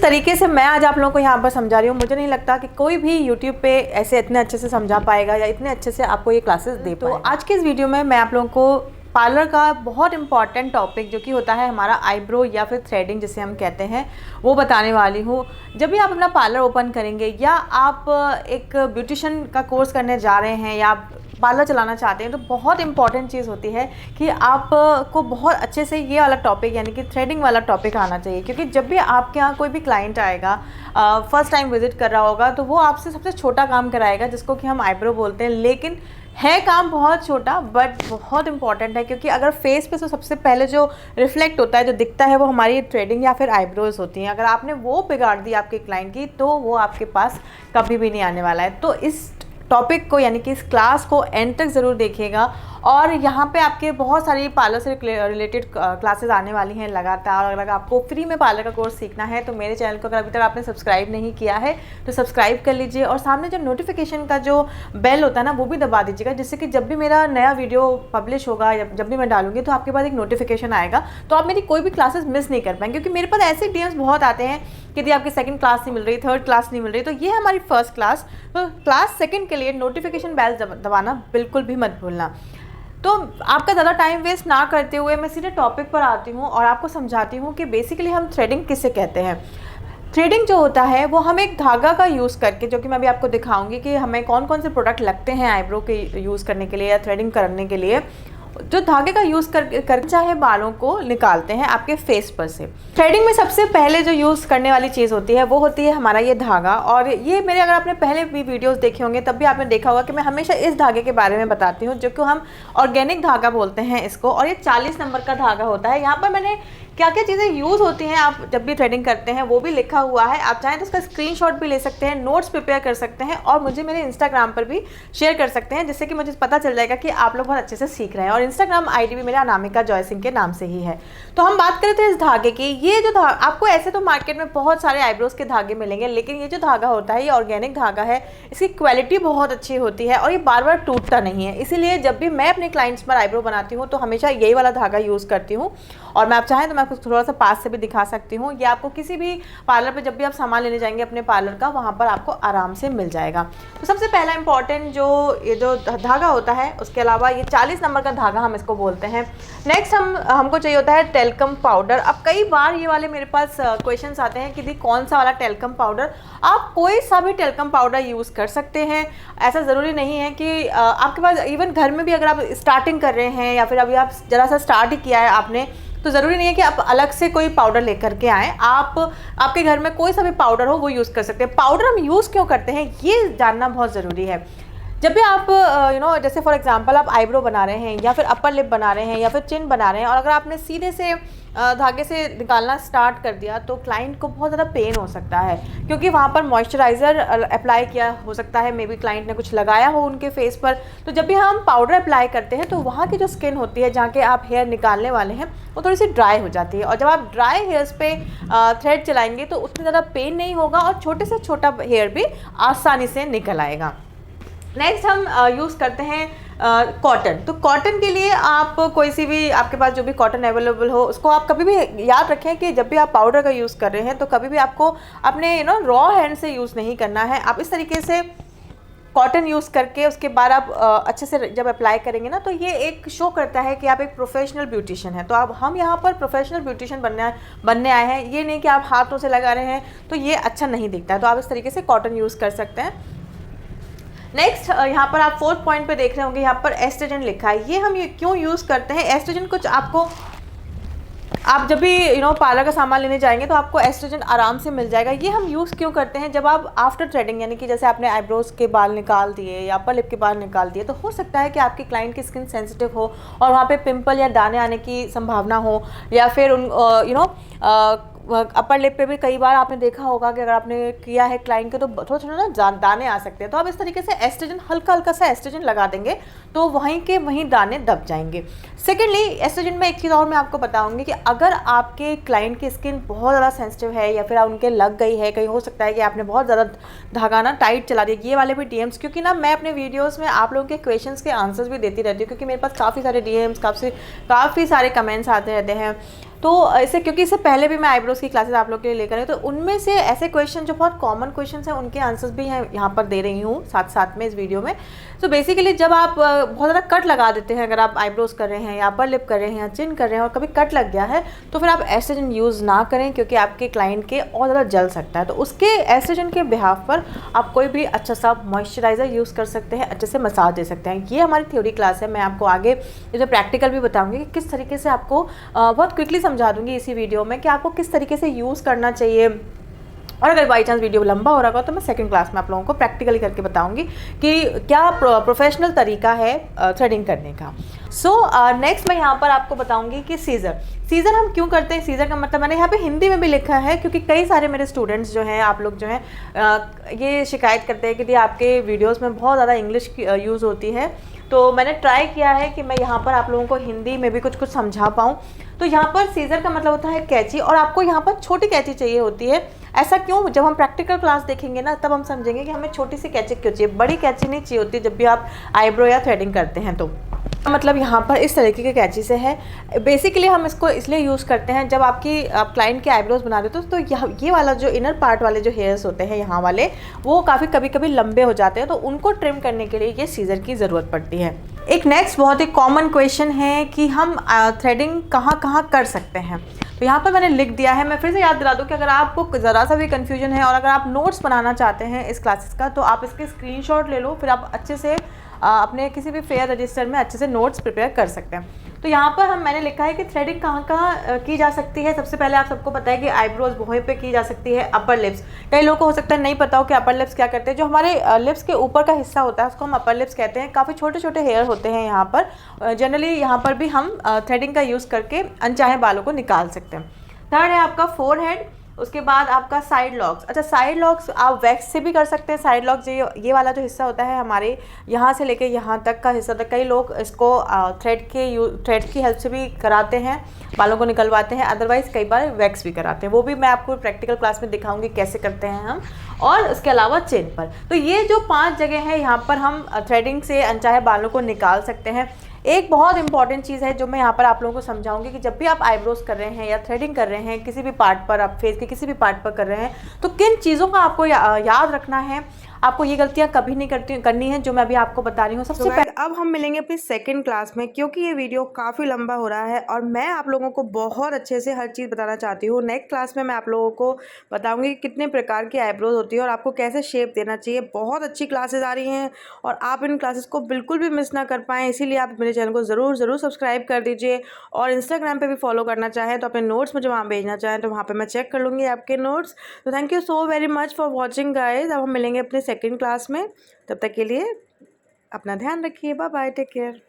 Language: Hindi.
तरीके से मैं आज आप लोगों को यहाँ पर समझा रही हूँ, मुझे नहीं लगता कि कोई भी यूट्यूब पे ऐसे इतने अच्छे से समझा पाएगा या इतने अच्छे से आपको ये क्लासेस दे पाएगा। तो आज के इस वीडियो में मैं आप लोगों को पार्लर का बहुत इंपॉर्टेंट टॉपिक जो कि होता है हमारा आईब्रो या फिर थ्रेडिंग जिसे हम कहते हैं, वो बताने वाली हूँ। जब भी आप अपना पार्लर ओपन करेंगे या आप एक ब्यूटिशियन का कोर्स करने जा रहे हैं या आप पार्लर चलाना चाहते हैं, तो बहुत इंपॉर्टेंट चीज़ होती है कि आपको बहुत अच्छे से ये वाला टॉपिक यानी कि थ्रेडिंग वाला टॉपिक आना चाहिए। क्योंकि जब भी आपके यहाँ कोई भी क्लाइंट आएगा, फर्स्ट टाइम विजिट कर रहा होगा, तो वो आपसे सबसे छोटा काम कराएगा जिसको कि हम आईब्रो बोलते हैं। लेकिन है काम बहुत छोटा बट बहुत इंपॉर्टेंट है, क्योंकि अगर फेस पे तो सबसे पहले जो रिफ्लेक्ट होता है, जो दिखता है, वो हमारी थ्रेडिंग या फिर आईब्रोज होती हैं। अगर आपने वो बिगाड़ दी आपके क्लाइंट की, तो वो आपके पास कभी भी नहीं आने वाला है। तो इस टॉपिक को यानी कि इस क्लास को एंड तक ज़रूर देखिएगा। और यहाँ पे आपके बहुत सारी पार्लर से रिलेटेड क्लासेस आने वाली हैं लगातार। और अगर आपको फ्री में पार्लर का कोर्स सीखना है तो मेरे चैनल को अगर अभी तक आपने सब्सक्राइब नहीं किया है तो सब्सक्राइब कर लीजिए, और सामने जो नोटिफिकेशन का जो बेल होता है ना, वो भी दबा दीजिएगा, जिससे कि जब भी मेरा नया वीडियो पब्लिश होगा या जब भी मैं डालूंगी तो आपके पास एक नोटिफिकेशन आएगा, तो आप मेरी कोई भी क्लासेस मिस नहीं कर पाएंगे। क्योंकि मेरे पास ऐसे डीएम्स बहुत आते हैं कि यदि आपकी सेकंड क्लास नहीं मिल रही, थर्ड क्लास नहीं मिल रही, तो ये है हमारी फर्स्ट क्लास। तो क्लास सेकंड के लिए नोटिफिकेशन बेल दबाना बिल्कुल भी मत भूलना। तो आपका ज़्यादा टाइम वेस्ट ना करते हुए मैं सीधे टॉपिक पर आती हूँ और आपको समझाती हूँ कि बेसिकली हम थ्रेडिंग किसे कहते हैं। थ्रेडिंग जो होता है वो हम एक धागा का यूज़ करके, जो कि मैं अभी आपको दिखाऊंगी कि हमें कौन कौन से प्रोडक्ट लगते हैं आईब्रो के यूज़ करने के लिए या थ्रेडिंग करने के लिए, जो धागे का यूज़ कर चाहे बालों को निकालते हैं आपके फेस पर से। थ्रेडिंग में सबसे पहले जो यूज़ करने वाली चीज़ होती है वो होती है हमारा ये धागा। और ये मेरे अगर आपने पहले भी वीडियोस देखे होंगे तब भी आपने देखा होगा कि मैं हमेशा इस धागे के बारे में बताती हूँ, जो कि हम ऑर्गेनिक धागा बोलते हैं इसको। और ये 40 नंबर का धागा होता है। यहाँ पर मैंने क्या क्या चीज़ें यूज़ होती हैं आप जब भी थ्रेडिंग करते हैं वो भी लिखा हुआ है। आप चाहें तो उसका स्क्रीनशॉट भी ले सकते हैं, नोट्स प्रिपेयर कर सकते हैं और मुझे मेरे इंस्टाग्राम पर भी शेयर कर सकते हैं, जिससे कि मुझे पता चल जाएगा कि आप लोग बहुत अच्छे से सीख रहे हैं। और इंस्टाग्राम आईडी भी मेरा अनामिका जॉय सिंह के नाम से ही है। तो हम बात करें थे इस धागे की। ये जो आपको ऐसे तो मार्केट में बहुत सारे आईब्रोज के धागे मिलेंगे, लेकिन ये जो धागा होता है ये ऑर्गेनिक धागा है। इसकी क्वालिटी बहुत अच्छी होती है और ये बार बार टूटता नहीं है। इसीलिए जब भी मैं अपने क्लाइंट्स पर आईब्रो बनाती हूँ तो हमेशा यही वाला धागा यूज़ करती हूँ। और मैं आप चाहें तो मैं आपको थोड़ा सा पास से भी दिखा सकती हूँ। ये आपको किसी भी पार्लर पे जब भी आप सामान लेने जाएंगे अपने पार्लर का, वहाँ पर आपको आराम से मिल जाएगा। तो सबसे पहला इंपॉर्टेंट जो ये जो धागा होता है, उसके अलावा ये 40 नंबर का धागा हम इसको बोलते हैं। नेक्स्ट हमको चाहिए होता है टेल्कम पाउडर। अब कई बार ये वाले मेरे पास क्वेश्चंस आते हैं कि दी कौन सा वाला टेल्कम पाउडर। आप कोई सा भी टेल्कम पाउडर यूज़ कर सकते हैं। ऐसा ज़रूरी नहीं है कि आपके पास, इवन घर में भी अगर आप स्टार्टिंग कर रहे हैं या फिर अभी आप ज़रा सा स्टार्ट ही किया है आपने, तो ज़रूरी नहीं है कि आप अलग से कोई पाउडर लेकर के आएँ। आपके घर में कोई सा भी पाउडर हो वो यूज़ कर सकते हैं। पाउडर हम यूज़ क्यों करते हैं ये जानना बहुत ज़रूरी है। जब भी आप जैसे फॉर एग्जांपल आप आईब्रो बना रहे हैं या फिर अपर लिप बना रहे हैं या फिर चिन बना रहे हैं, और अगर आपने सीधे से धागे से निकालना स्टार्ट कर दिया तो क्लाइंट को बहुत ज़्यादा पेन हो सकता है, क्योंकि वहाँ पर मॉइस्चराइज़र अप्लाई किया हो सकता है, मे बी क्लाइंट ने कुछ लगाया हो उनके फेस पर। तो जब भी हम पाउडर अप्लाई करते हैं तो वहाँ की जो स्किन होती है जहाँ के आप हेयर निकालने वाले हैं वो थोड़ी सी ड्राई हो जाती है। और जब आप ड्राई हेयर्स पे थ्रेड चलाएंगे तो उतनी ज़्यादा पेन नहीं होगा और छोटे से छोटा हेयर भी आसानी से निकल आएगा। नेक्स्ट हम यूज़ करते हैं कॉटन। तो कॉटन के लिए आप कोई सी भी, आपके पास जो भी कॉटन अवेलेबल हो, उसको आप कभी भी याद रखें कि जब भी आप पाउडर का यूज़ कर रहे हैं तो कभी भी आपको अपने रॉ हैंड से यूज़ नहीं करना है। आप इस तरीके से कॉटन यूज़ करके उसके बाद आप अच्छे से जब अप्लाई करेंगे ना, तो ये एक शो करता है कि आप एक प्रोफेशनल ब्यूटिशियन हैं। तो अब हम यहाँ पर प्रोफेशनल ब्यूटिशियन बनने आए हैं, ये नहीं कि आप हाथों से लगा रहे हैं, तो ये अच्छा नहीं दिखता है। तो आप इस तरीके से कॉटन यूज़ कर सकते हैं। नेक्स्ट यहाँ पर आप 4th पॉइंट पे देख रहे होंगे, यहाँ पर एस्ट्रोजन लिखा है। ये हम क्यों यूज़ करते हैं एस्ट्रोजन? कुछ आप जब भी पार्लर का सामान लेने जाएंगे तो आपको एस्ट्रोजन आराम से मिल जाएगा। ये हम यूज़ क्यों करते हैं? जब आप आफ्टर थ्रेडिंग यानी कि जैसे आपने आईब्रोज के बाल निकाल दिए या अपर लिप के बाल निकाल दिए, तो हो सकता है कि आपके क्लाइंट की स्किन सेंसिटिव हो और वहाँ पे पिंपल या दाने आने की संभावना हो, या फिर अपर लिप पे भी कई बार आपने देखा होगा कि अगर आपने किया है क्लाइंट के तो थोड़ा थोड़ा ना दाने आ सकते हैं। तो आप इस तरीके से एस्ट्रोजन, हल्का हल्का सा एस्ट्रोजन लगा देंगे तो वहीं के वहीं दाने दब जाएंगे। सेकेंडली एस्ट्रोजन में एक चीज़ और मैं आपको बताऊंगी कि अगर आपके क्लाइंट की स्किन बहुत ज़्यादा सेंसिटिव है या फिर उनके लग गई है, कहीं हो सकता है कि आपने बहुत ज़्यादा धागा ना टाइट चला दिया, ये वाले भी डीएम्स, क्योंकि ना मैं अपने वीडियोज़ में आप लोगों के क्वेश्चंस के आंसर्स भी देती रहती हूँ, क्योंकि मेरे पास काफ़ी सारे डीएम्स, काफ़ी सारे कमेंट्स आते रहते हैं तो ऐसे क्योंकि इससे पहले भी मैं आईब्रोज की क्लासेस आप लोग के लिए लेकर आई, तो उनमें से ऐसे क्वेश्चन जो बहुत कॉमन क्वेश्चन हैं उनके आंसर्स भी यहाँ पर दे रही हूँ साथ साथ में इस वीडियो में। तो बेसिकली जब आप बहुत ज़्यादा कट लगा देते हैं, अगर आप आईब्रोज कर रहे हैं या अपर लिप कर रहे हैं या चिन कर रहे हैं और कभी कट लग गया है, तो फिर आप एस्ट्रोजन यूज़ ना करें, क्योंकि आपके क्लाइंट के और ज़्यादा जल सकता है। तो उसके एस्ट्रोजन के बिहाफ पर आप कोई भी अच्छा सा मॉइस्चराइज़र यूज़ कर सकते हैं, अच्छे से मसाज दे सकते हैं। ये हमारी थ्योरी क्लास है। मैं आपको आगे जो प्रैक्टिकल भी बताऊंगी कि किस तरीके से आपको बहुत क्विकली समझा दूंगी इसी वीडियो में कि आपको किस तरीके से यूज़ करना चाहिए। और अगर बाई चांस वीडियो लंबा हो रहा होगा तो मैं सेकंड क्लास में आप लोगों को प्रैक्टिकली करके बताऊंगी कि क्या प्रोफेशनल तरीका है थ्रेडिंग करने का। नेक्स्ट मैं यहाँ पर आपको बताऊंगी कि सीज़र हम क्यों करते हैं। सीज़र का मतलब मैंने यहाँ पे हिंदी में भी लिखा है, क्योंकि कई सारे मेरे स्टूडेंट्स जो हैं, आप लोग जो हैं ये शिकायत करते हैं कि आपके वीडियोज़ में बहुत ज़्यादा इंग्लिश यूज़ होती है। तो मैंने ट्राई किया है कि मैं यहाँ पर आप लोगों को हिंदी में भी कुछ समझा पाऊँ। तो यहाँ पर सीज़र का मतलब होता है कैंची, और आपको यहाँ पर छोटी कैंची चाहिए होती है। ऐसा क्यों? जब हम प्रैक्टिकल क्लास देखेंगे ना, तब हम समझेंगे कि हमें छोटी सी कैंची क्यों चाहिए, बड़ी कैंची नहीं चाहिए होती जब भी आप आईब्रो या थ्रेडिंग करते हैं। तो मतलब यहाँ पर इस तरीके की कैंची से है। बेसिकली हम इसको इसलिए यूज़ करते हैं जब आप क्लाइंट के आईब्रोज बना रहे हो तो ये वाला जो इनर पार्ट वाले जो हेयर्स होते हैं यहाँ वाले, वो काफ़ी कभी लंबे हो जाते हैं, तो उनको ट्रिम करने के लिए ये सीज़र की ज़रूरत पड़ती है। एक नेक्स्ट बहुत ही कॉमन क्वेश्चन है कि हम थ्रेडिंग कहाँ कर सकते हैं। तो यहाँ पर मैंने लिख दिया है। मैं फिर से याद दिला दूँ कि अगर आपको ज़रा सा भी कन्फ्यूजन है और अगर आप नोट्स बनाना चाहते हैं इस क्लासेस का, तो आप इसके स्क्रीनशॉट ले लो, फिर आप अच्छे से अपने किसी भी फेयर रजिस्टर में अच्छे से नोट्स प्रिपेयर कर सकते हैं। तो यहाँ पर मैंने लिखा है कि थ्रेडिंग कहाँ की जा सकती है। सबसे पहले आप सबको पता है कि आईब्रोज वहीं पे की जा सकती है। अपर लिप्स, कई लोगों को हो सकता है नहीं पता हो कि अपर लिप्स क्या करते हैं। जो हमारे लिप्स के ऊपर का हिस्सा होता है उसको हम अपर लिप्स कहते हैं। काफ़ी छोटे छोटे हेयर होते हैं यहाँ पर। जनरली यहाँ पर भी हम थ्रेडिंग का यूज़ करके अनचाहे बालों को निकाल सकते हैं। थर्ड है आपका फोरहेड, उसके बाद आपका साइड लॉक्स। अच्छा, साइड लॉक्स आप वैक्स से भी कर सकते हैं। साइड लॉक्स ये वाला जो हिस्सा होता है हमारे यहाँ से लेके यहाँ तक का हिस्सा तक, कई लोग इसको थ्रेड की हेल्प से भी कराते हैं, बालों को निकलवाते हैं। अदरवाइज़ कई बार वैक्स भी कराते हैं, वो भी मैं आपको प्रैक्टिकल क्लास में दिखाऊंगी कैसे करते हैं हम। और इसके अलावा चेन पर, तो ये जो 5 जगह है यहाँ पर हम थ्रेडिंग से अनचाहे बालों को निकाल सकते हैं। एक बहुत इंपॉर्टेंट चीज़ है जो मैं यहाँ पर आप लोगों को समझाऊंगी कि जब भी आप आईब्रोज कर रहे हैं या थ्रेडिंग कर रहे हैं किसी भी पार्ट पर, आप फेस के किसी भी पार्ट पर कर रहे हैं, तो किन चीज़ों का आपको याद रखना है। आपको ये गलतियाँ कभी नहीं करनी है जो मैं अभी आपको बता रही हूँ। सबसे पहले अब हम मिलेंगे अपनी सेकंड क्लास में, क्योंकि ये वीडियो काफ़ी लंबा हो रहा है और मैं आप लोगों को बहुत अच्छे से हर चीज़ बताना चाहती हूँ। नेक्स्ट क्लास में मैं आप लोगों को बताऊँगी कि कितने प्रकार की आईब्रोज होती है और आपको कैसे शेप देना चाहिए। बहुत अच्छी क्लासेज आ रही हैं और आप इन क्लासेस को बिल्कुल भी मिस ना कर पाएँ, इसीलिए आप मेरे चैनल को ज़रूर सब्सक्राइब कर दीजिए। और इंस्टाग्राम पर भी फॉलो करना चाहें तो अपने नोट्स मुझे वहाँ भेजना चाहें तो वहाँ पर मैं चेक कर लूँगी आपके नोट्स। तो thank you so very much for watching guys. अब हम मिलेंगे अपने सेकेंड क्लास में, तब तक के लिए अपना ध्यान रखिए। Bye bye, take care.